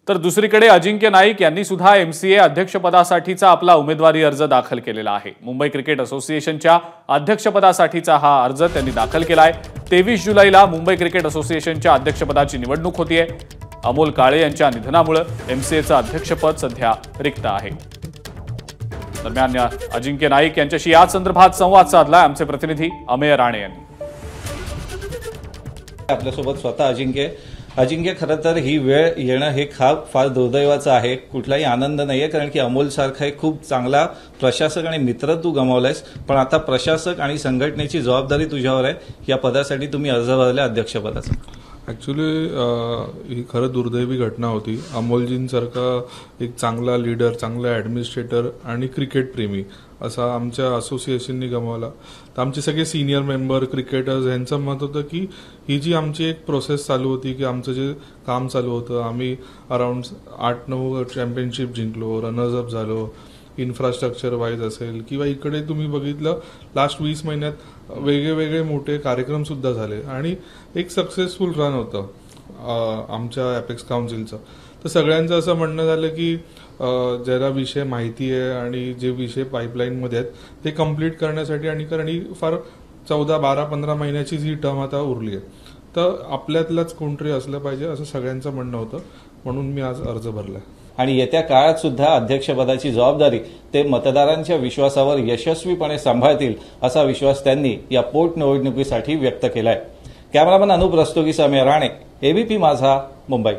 तर दुसरीकडे अजिंक्य नाईक यांनी सुद्धा MCA अध्यक्षपदासाठीचा आपला उमेदवारी अर्ज दाखल केलेला आहे। मुंबई क्रिकेट असोसिएशनच्या अध्यक्षपदासाठीचा हा अर्ज त्यांनी दाखल केलाय। 23 जुलैला मुंबई क्रिकेट असोसिएशनच्या अध्यक्षपदाची निवडणूक होतीये। अमोल काळे यांच्या निधनामुळे MCAचं अध्यक्षपद सध्या रिक्त आहे। दरम्यान अजिंक्य नाईक यांच्याशी याच संदर्भात संवाद साधला आमचे प्रतिनिधी अमेय राणे यांनी। आपल्यासोबत स्वतः अजिंक्य खरं तर ही वेळ येणं हे फार दुर्दैवाचं आहे। कुठलाही आनंद नाहीये, कारण की अमोल सारखा एक खूप चांगला प्रशासक आणि मित्र तू गमावलायस, पण आता प्रशासक आणि संघटनेची जबाबदारी तुझ्यावर आहे। या पदासाठी तुम्ही अर्ज भरला अध्यक्षपदाचा। ॲक्च्युली ही खरं दुर्दैवी घटना होती। अमोलजींसारखा एक चांगला लीडर, चांगला ॲडमिनिस्ट्रेटर आणि क्रिकेट प्रेमी असा आमच्या असोसिएशननी गमावला। तर आमचे सगळे सिनियर मेंबर क्रिकेटर्स यांचं मत होतं की ही जी आमची एक प्रोसेस चालू होती, की आमचं जे काम चालू होतं, आम्ही अराउंड 8-9 चॅम्पियनशिप जिंकलो, रनर्स अप झालो, इन्फ्रास्ट्रक्चर वाईज असेल किंवा इकडे तुम्ही बघितलं लास्ट 20 महिन्यात वेगळे मोठे कार्यक्रम सुद्धा झाले आणि एक सक्सेसफुल रन होतं आमच्या ॲपेक्स काउन्सिलचं। तर सगळ्यांचं असं म्हणणं झालं की ज्याला विषय माहिती आहे आणि जे विषय पाईपलाईनमध्ये आहेत ते कम्प्लीट करण्यासाठी, आणि कारण ही फार 14, 12, 15 महिन्याचीच ही टर्म आता उरली आहे, तर आपल्यातलाच कोणतरी असलं पाहिजे असं सगळ्यांचं म्हणणं होतं, म्हणून मी आज अर्ज भरला। आणि येत्या काळात सुद्धा अध्यक्षपदाची जबाबदारी ते मतदारांच्या विश्वासावर यशस्वीपणे सांभाळतील असा विश्वास त्यांनी या पोटनिवडणुकीसाठी व्यक्त केलाय। कॅमेरामन अनुप रस्तोगीसह अमेय राणे, ABP माझा, मुंबई।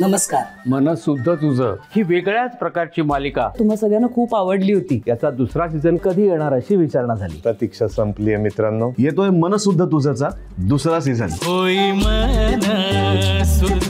नमस्कार। मन शुद्ध तुझं ही वेगळ्याच प्रकारची मालिका तुम्हा सगळ्यांना खूप आवडली होती। याचा दुसरा सीझन कधी येणार अशी विचारणा झाली। प्रतीक्षा संपली आहे मित्रांनो, येतोय मन शुद्ध तुझंचा दुसरा सीझन। होई मन शुद्ध